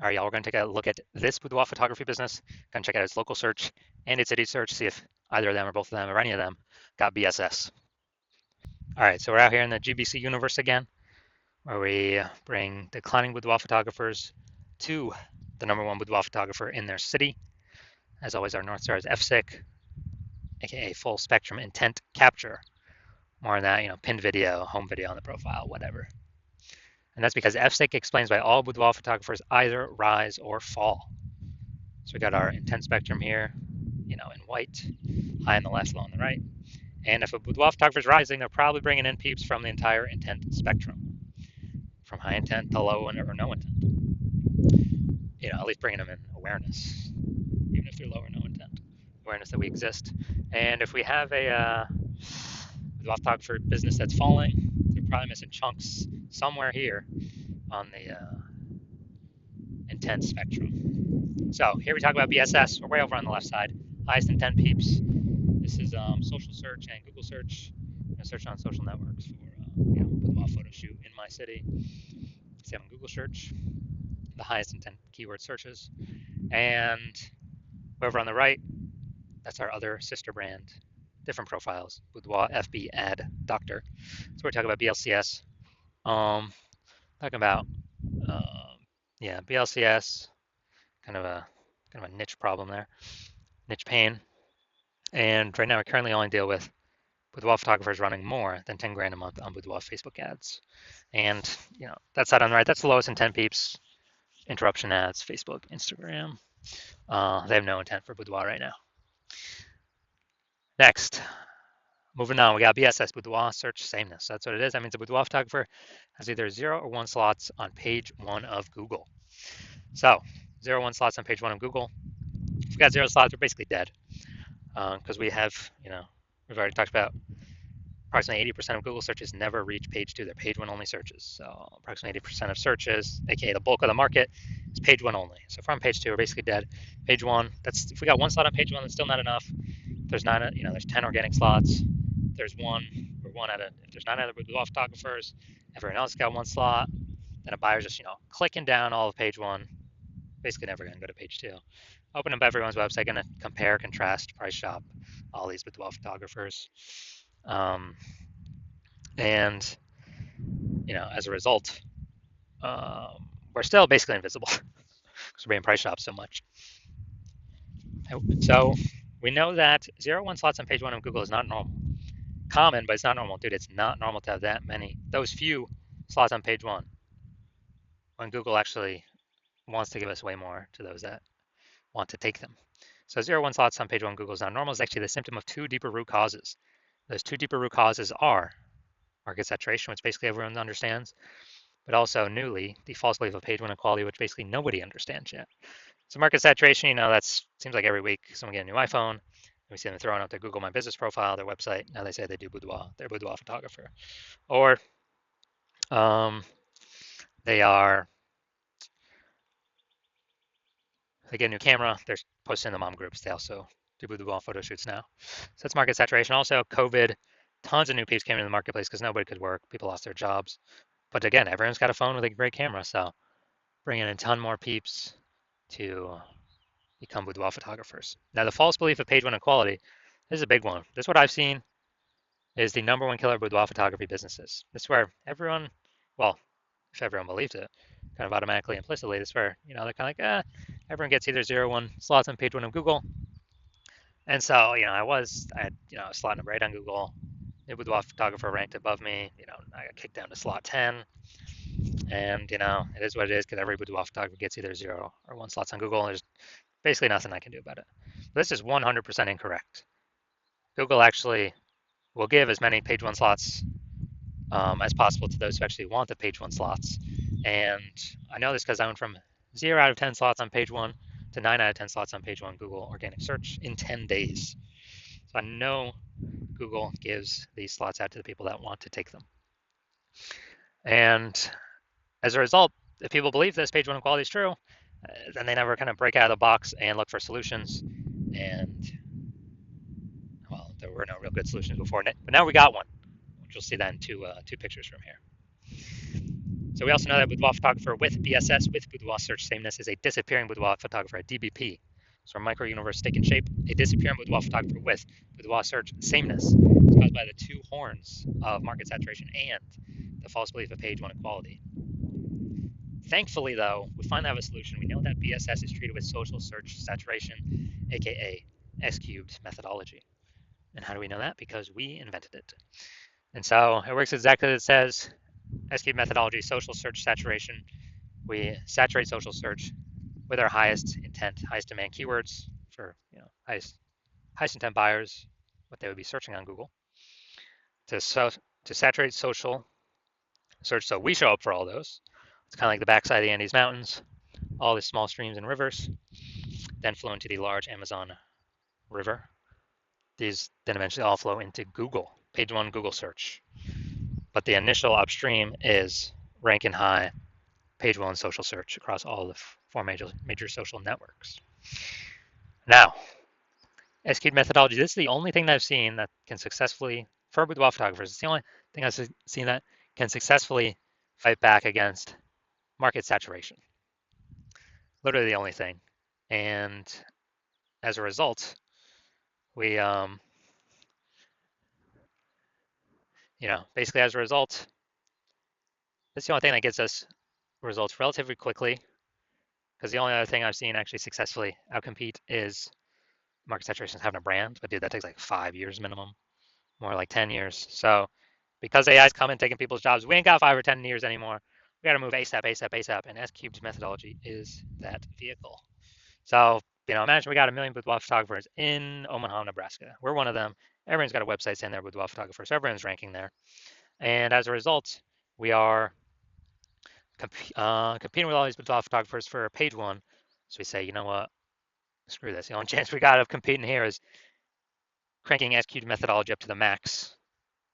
All right, y'all, we're going to take a look at this boudoir photography business. Going to check out its local search and its city search, see if either of them or both of them or any of them got BSS. All right, so we're out here in the GBC universe again, where we bring declining boudoir photographers to the #1 boudoir photographer in their city. As always, our North Star is FSIC, aka full spectrum intent capture. More on that, pinned video, home video on the profile, whatever. And that's because FSIC explains why all boudoir photographers either rise or fall. So we got our intent spectrum here, in white, high on the left, low on the right. And if a boudoir photographer is rising, they're probably bringing in peeps from the entire intent spectrum, from high intent to low or no intent. At least bringing them in awareness, even if they're low or no intent, awareness that we exist. And if we have a boudoir photographer business that's falling, they're probably missing chunks somewhere here on the intent spectrum. So here we talk about BSS. We're way over on the left side. Highest intent peeps. This is social search and Google search. Search on social networks for boudoir photo shoot in my city. See on Google search, the highest intent keyword searches. And over on the right, that's our other sister brand, different profiles, Boudoir FB Ad Doctor. So we're talking about BLCS. Talking about BLCS, kind of a niche problem there, niche pain. And right now we currently only deal with boudoir photographers running more than 10 grand a month on boudoir Facebook ads. And, that side on the right, that's the lowest intent peeps, interruption ads, Facebook, Instagram. They have no intent for boudoir right now. Next, moving on, we got BSS, boudoir search sameness. That's what it is. That means a boudoir photographer has either 0 or 1 slots on page 1 of Google. So 0 or 1 slots on page 1 of Google. If we got 0 slots, we're basically dead, because we have, we've already talked about approximately 80% of Google searches never reach page 2. They're page 1 only searches. So approximately 80% of searches, aka the bulk of the market, is page 1 only. So if we're on page 2, we're basically dead. Page 1, that's if we got 1 slot on page 1, that's still not enough. There's 9, there's 10 organic slots. There's 1, or 1 out of, if there's 9 other boudoir photographers, everyone else got 1 slot, then a buyer's just, clicking down all of page 1, basically never gonna go to page 2. Open up everyone's website, gonna compare, contrast, price shop all these boudoir photographers. And as a result, we're still basically invisible because we're being price shopped so much. So we know that 0 1 slots on page 1 of Google is not normal. Common, but it's not normal. Dude, it's not normal to have those few slots on page 1, when Google actually wants to give us way more to those that want to take them. So 0 1 slots on page 1 Google is not normal is actually the symptom of 2 deeper root causes. Those 2 deeper root causes are market saturation, which basically everyone understands, but also newly, the false belief of page 1 equality, which basically nobody understands yet. So market saturation, that seems like every week someone get a new iPhone, we see them throwing up their Google My Business profile, their website. Now they say they do boudoir, they're a boudoir photographer. Or they get a new camera, they're posting in the mom groups. They also do boudoir photo shoots now. So that's market saturation. Also, COVID, tons of new peeps came into the marketplace because nobody could work. People lost their jobs. But again, everyone's got a phone with a great camera, so bringing in a ton more peeps to become boudoir photographers. Now, the false belief of page 1 equality, this is a big one. This is what I've seen is the #1 killer of boudoir photography businesses. This is where everyone, well, if everyone believed it, kind of automatically, implicitly, this is where, they're kind of like, everyone gets either 0 1 slots on page 1 of Google. And so, I had, a slot number 8 on Google. The boudoir photographer ranked above me. I got kicked down to slot 10. And, it is what it is because every boudoir photographer gets either 0 or 1 slots on Google. And there's basically nothing I can do about it. This is 100% incorrect. Google actually will give as many page 1 slots as possible to those who actually want the page 1 slots. And I know this because I went from 0 out of 10 slots on page 1 to 9 out of 10 slots on page 1 Google organic search in 10 days. So I know Google gives these slots out to the people that want to take them. And as a result, if people believe this page 1 equality is true, then they never kind of break out of the box and look for solutions. And, well, there were no real good solutions before, but now we got one, which you'll see that in two pictures from here. So we also know that boudoir photographer with BSS, with boudoir search sameness, is a disappearing boudoir photographer, a DBP. So our microuniverse taking shape, a disappearing boudoir photographer with boudoir search sameness is caused by the two horns of market saturation and the false belief of page one equality. Thankfully, though, we finally have a solution. We know that BSS is treated with social search saturation, aka S cubed methodology. And how do we know that? Because we invented it. And so it works exactly as it says. S cubed methodology, social search saturation. We saturate social search with our highest intent, highest demand keywords for highest intent buyers, what they would be searching on Google. To saturate social search, so we show up for all those. It's kind of like the backside of the Andes Mountains, all the small streams and rivers, then flow into the large Amazon River. These then eventually all flow into Google, page one Google search. But the initial upstream is ranking high, page one social search across all the four major social networks. Now, S-cubed methodology, this is the only thing that I've seen that can successfully, for boudoir photographers, it's the only thing I've seen that can successfully fight back against market saturation. Literally the only thing. And as a result, we, basically as a result, it's the only thing that gets us results relatively quickly, because the only other thing I've seen actually successfully outcompete is market saturation having a brand. But dude, that takes like 5 years minimum, more like 10 years. So because AI's coming taking people's jobs, we ain't got 5 or 10 years anymore. We got to move ASAP, ASAP, ASAP. And S-cubed methodology is that vehicle. So, imagine we got 1 million boudoir photographers in Omaha, Nebraska. We're one of them. Everyone's got a website saying they're boudoir photographers. So everyone's ranking there. And as a result, we are competing with all these boudoir photographers for page one. So we say, you know what? Screw this. The only chance we got of competing here is cranking S-cubed methodology up to the max.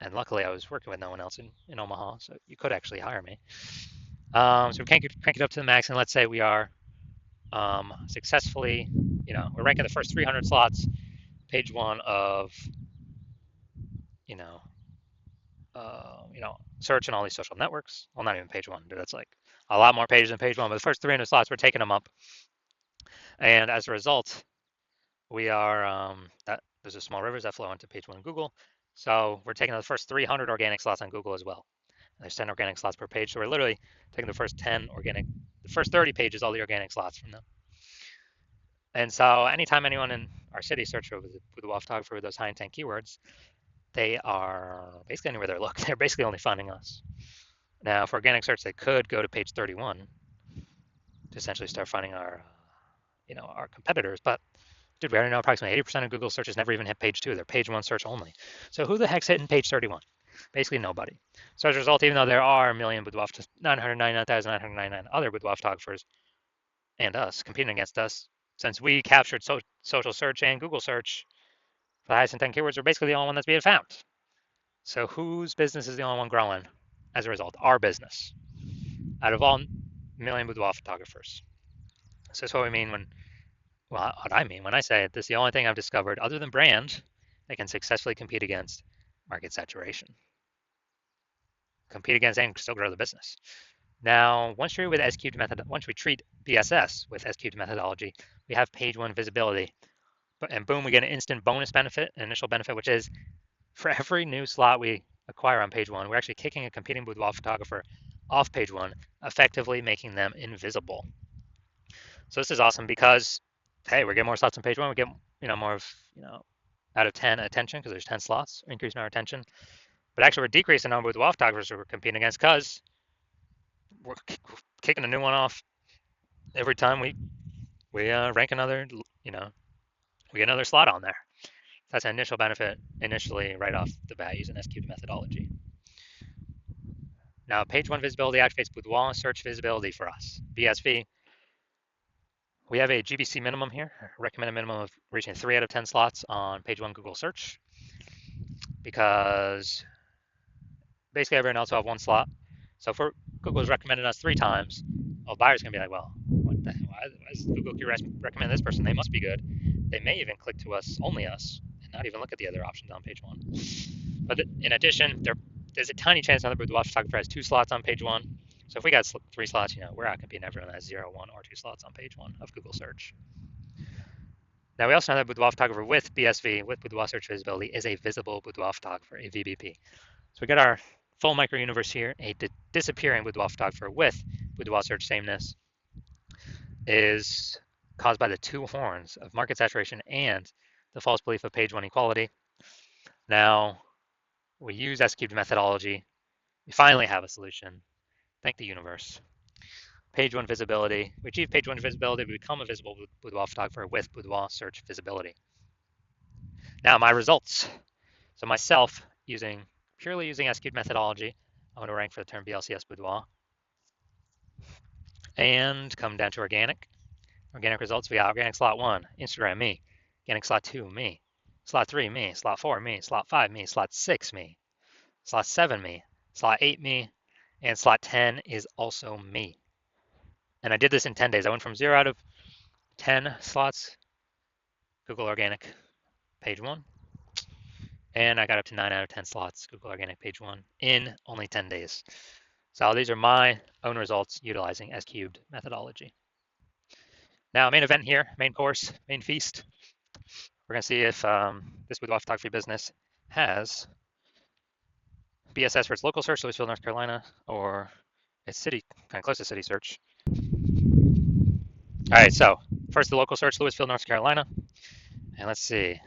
And luckily, I was working with no one else in Omaha, so you could actually hire me. So we crank it up to the max, and let's say we are successfully, we're ranking the first 300 slots, page one of, search and all these social networks. Well, not even page one, dude. That's like a lot more pages than page one, but the first 300 slots, we're taking them up. And as a result, we are, there's a small rivers that flow into page one of Google. So we're taking the first 300 organic slots on Google as well. There's 10 organic slots per page. So we're literally taking the first 30 pages, all the organic slots from them. And so anytime anyone in our city search for the wall photographer with those high intent keywords, they are basically anywhere they look. They're basically only finding us. Now, for organic search, they could go to page 31 to essentially start finding our competitors. But dude, we already know approximately 80% of Google searches never even hit page 2. They're page 1 search only. So who the heck's hitting page 31? Basically nobody. So as a result, even though there are 999,999 other boudoir photographers and us competing against us, since we captured social search and Google search for the highest intent keywords, we're basically the only one that's being found. So whose business is the only one growing as a result? Our business. Out of all million boudoir photographers. So that's what we mean what I mean when I say this is the only thing I've discovered other than brand that can successfully compete against market saturation. Compete against and still grow the business. Now, once we treat BSS with S-cubed methodology, we have page one visibility. And boom, we get an instant bonus benefit, an initial benefit, which is for every new slot we acquire on page one, we're actually kicking a competing boudoir photographer off page one, effectively making them invisible. So this is awesome because, hey, we're getting more slots on page one. We get, more of, out of 10 attention because there's 10 slots, increasing our attention. But actually, we're decreasing the number of boudoir photographers we're competing against because we're kicking a new one off every time we rank another, we get another slot on there. That's an initial benefit initially right off the bat using S-cubed methodology. Now, page one visibility activates boudoir search visibility for us. BSV. We have a GBC minimum here, recommended minimum of reaching 3 out of 10 slots on page one Google search, because basically everyone else will have 1 slot. So if Google's recommended us 3 times, well, buyers can be like, well, why is Google recommend this person? They must be good. They may even click to us, only us, and not even look at the other options on page one. But in addition, there's a tiny chance another boudoir photographer has 2 slots on page one. So if we got 3 slots, we're outcompeting everyone that has 0, 1, or 2 slots on page 1 of Google search. Now we also know that Boudoir photographer with BSV, with Boudoir search visibility, is a visible Boudoir photographer, a VBP. So we got our full micro universe here. A disappearing Boudoir photographer with Boudoir search sameness is caused by the 2 horns of market saturation and the false belief of page 1 equality. Now we use S-cubed methodology. We finally have a solution. Thank the universe. Page 1 visibility. We achieve page 1 visibility. We become a visible Boudoir photographer with Boudoir search visibility. Now my results. So myself, purely using S-cubed methodology, I'm going to rank for the term BLCS Boudoir. And come down to organic. Organic results, we got organic slot 1, Instagram, me. Organic slot 2, me. Slot 3, me. Slot 4, me. Slot 5, me. Slot 6, me. Slot 7, me. Slot 8, me. And slot 10 is also me. And I did this in 10 days. I went from 0 out of 10 slots, Google Organic, page 1. And I got up to 9 out of 10 slots, Google Organic, page 1, in only 10 days. So these are my own results utilizing S-cubed methodology. Now, main event here, main course, main feast. We're going to see if this Boudoir photography business has BSS for its local search, Louisville, North Carolina, or its city, kind of close to city search. All right, so first the local search, Louisville, North Carolina. And let's see,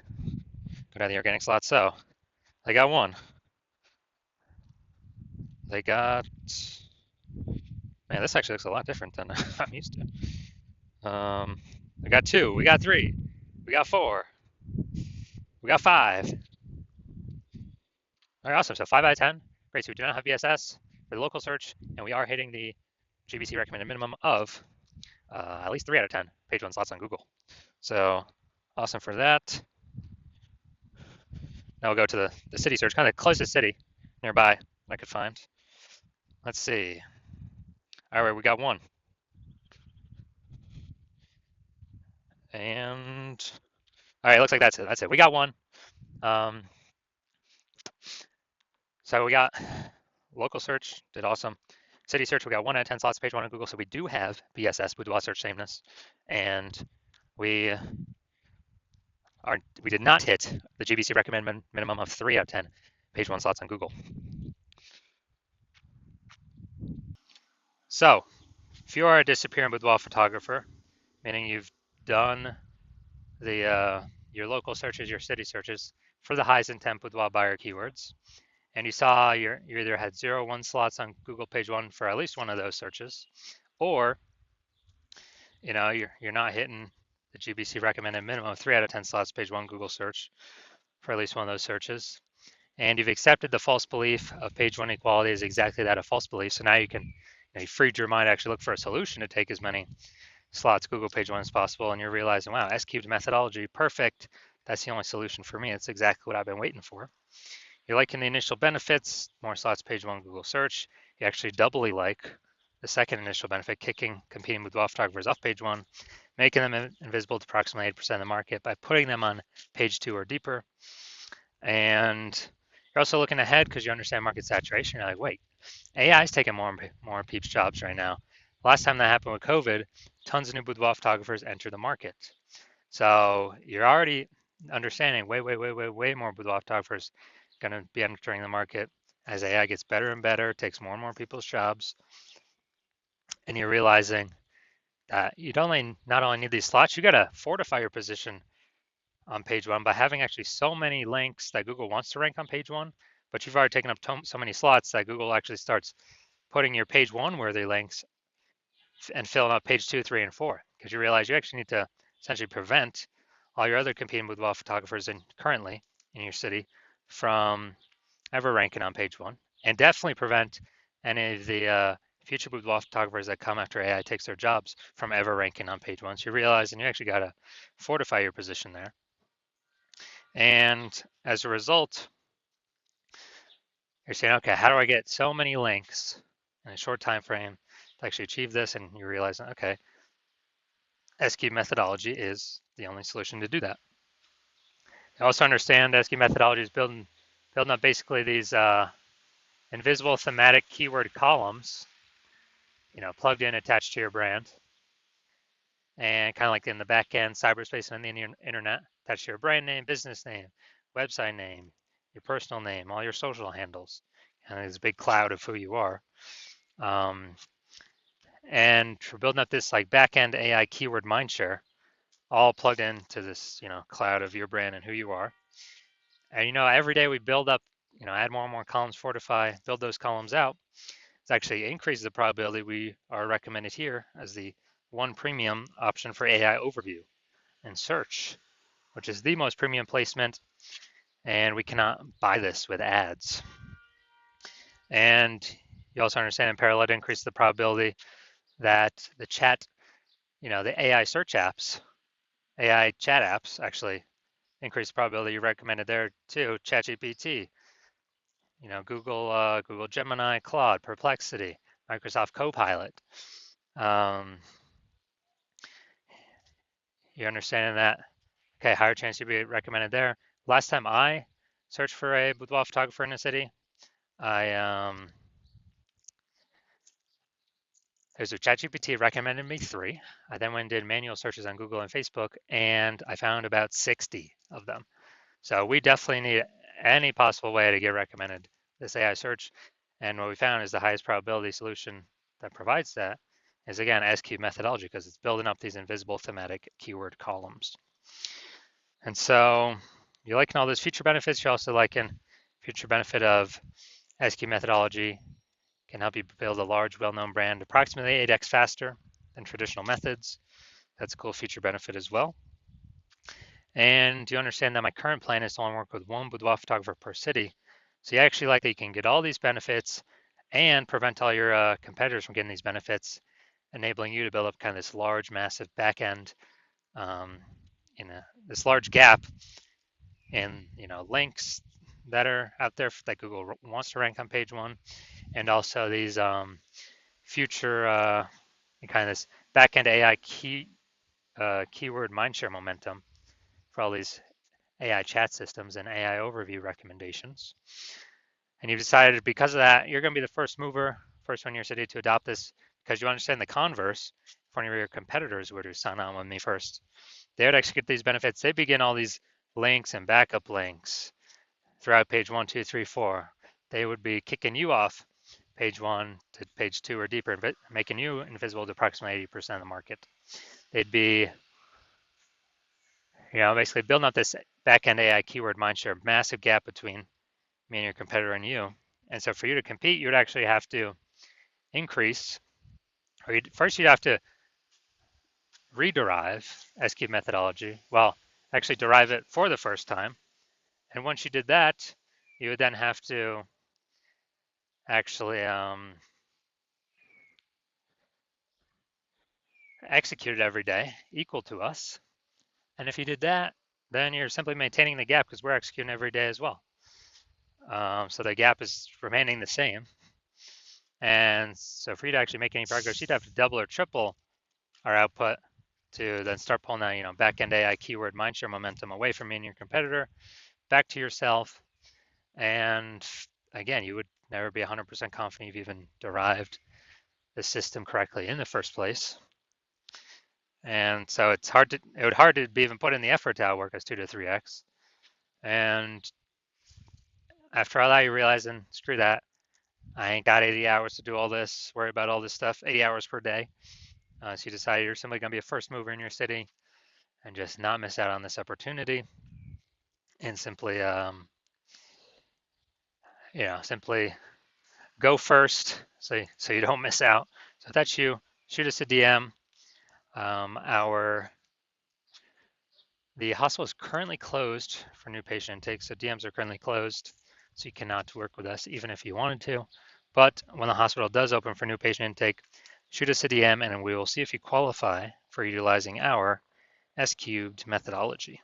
go down the organic slot. So they got 1. They got, man, this actually looks a lot different than I'm used to. We got 2, we got 3, we got 4, we got 5. All right, awesome. So 5 out of 10. Great. So we do not have BSS for the local search, and we are hitting the GBC recommended minimum of at least 3 out of 10 page 1 slots on Google. So awesome for that. Now we'll go to the city search, kind of the closest city nearby I could find. Let's see. All right, we got 1. And all right, it looks like that's it. That's it. We got 1. So we got local search, did awesome. City search, we got 1 out of 10 slots, page 1 on Google. So we do have BSS, Boudoir search sameness, and we did not hit the GBC recommended minimum of 3 out of 10 page 1 slots on Google. So if you are a disappearing boudoir photographer, meaning you've done your local searches, your city searches for the highest intent boudoir buyer keywords, and you saw you either had 0, 1 slots on Google page 1 for at least one of those searches, or you're not hitting the GBC recommended minimum of 3 out of 10 slots page 1 Google search for at least one of those searches, and you've accepted the false belief of page 1 equality is exactly that, a false belief. So now you freed your mind to actually look for a solution to take as many slots Google page 1 as possible, and you're realizing, wow, S-cubed methodology, perfect. That's the only solution for me. It's exactly what I've been waiting for. You're liking the initial benefits, more slots page 1 Google search. You actually doubly like the second initial benefit, kicking competing boudoir photographers off page 1, making them invisible to approximately 8% of the market by putting them on page 2 or deeper. And you're also looking ahead because you understand market saturation. You're like, wait, AI is taking more peeps jobs right now. Last time that happened with COVID, tons of new boudoir photographers enter the market. So you're already understanding way more boudoir photographers going to be entering the market as AI gets better and better, takes more and more people's jobs. And you're realizing that you not only need these slots, you got to fortify your position on page 1 by having actually so many links that Google wants to rank on page 1, but you've already taken up so many slots that Google actually starts putting your page 1 worthy links and filling up page 2, 3, and 4, because you realize you actually need to essentially prevent all your other competing boudoir photographers currently in your city from ever ranking on page 1, and definitely prevent any of the future boudoir photographers that come after AI takes their jobs from ever ranking on page 1. So you realize, and you actually got to fortify your position there. And as a result, you're saying, okay, how do I get so many links in a short time frame to actually achieve this? And you realize, okay, S-cubed methodology is the only solution to do that. You also understand S-cubed methodology is building up basically these invisible thematic keyword columns plugged in, attached to your brand, and kind of like in the back end, cyberspace and the internet, attached to your brand name, business name, website name, your personal name, all your social handles, and this big cloud of who you are. Um, and we're building up this like back end AI keyword mindshare, all plugged into this cloud of your brand and who you are. And every day we build up, add more and more columns, fortify, build those columns out. It actually increases the probability we are recommended here as the one premium option for AI overview and search, which is the most premium placement, and we cannot buy this with ads. And you also understand in parallel to increase the probability that the chat, the AI search apps, AI chat apps actually increase the probability you recommended there too. ChatGPT, Google Gemini, Claude, Perplexity, Microsoft Copilot. You understanding that? Okay, higher chance you'll be recommended there. Last time I searched for a boudoir photographer in a city, there's a ChatGPT recommended me 3. I then went and did manual searches on Google and Facebook, and I found about 60 of them. So we definitely need any possible way to get recommended this AI search. And what we found is the highest probability solution that provides that is, again, SQ methodology, because it's building up these invisible thematic keyword columns. And so you're liking all those feature benefits. You're also liking future benefit of SQ methodology can help you build a large, well-known brand approximately 8x faster than traditional methods. That's a cool feature benefit as well. And you understand that my current plan is to only work with one boudoir photographer per city. So you actually like that you can get all these benefits and prevent all your competitors from getting these benefits, enabling you to build up kind of this large, massive back end, this large gap in links that are out there that Google wants to rank on page 1, and also these future kind of this back-end AI keyword mindshare momentum for all these AI chat systems and AI overview recommendations. And you've decided because of that, you're going to be the first mover, first one in your city to adopt this, because you understand the converse. If one of your competitors were to sign on with me first, they would execute these benefits. They begin all these links and backup links throughout page 1, 2, 3, 4. They would be kicking you off page 1 to page 2 or deeper, making you invisible to approximately 80% of the market. They'd be, basically building up this back-end AI keyword mindshare, massive gap between me and your competitor and you. And so for you to compete, you would actually have to increase, or first you'd have to rederive SQ methodology. Well, actually derive it for the first time. And once you did that, you would then have to actually execute it every day, equal to us. And if you did that, then you're simply maintaining the gap because we're executing every day as well. So the gap is remaining the same. And so for you to actually make any progress, you'd have to double or triple our output to then start pulling that, back-end AI keyword mindshare momentum away from me and your competitor, back to yourself. And again, you would never be 100% confident you've even derived the system correctly in the first place. And so it would hard to be even put in the effort to outwork us 2 to 3x. And after all that, you're realizing, screw that. I ain't got 80 hours to do all this, worry about all this stuff, 80 hours per day. So you decide you're simply going to be a first mover in your city and just not miss out on this opportunity, and simply, simply go first so you don't miss out. So if that's you, shoot us a DM. The hospital is currently closed for new patient intake, so DMs are currently closed, so you cannot work with us even if you wanted to. But when the hospital does open for new patient intake, shoot us a DM and we will see if you qualify for utilizing our S cubed methodology.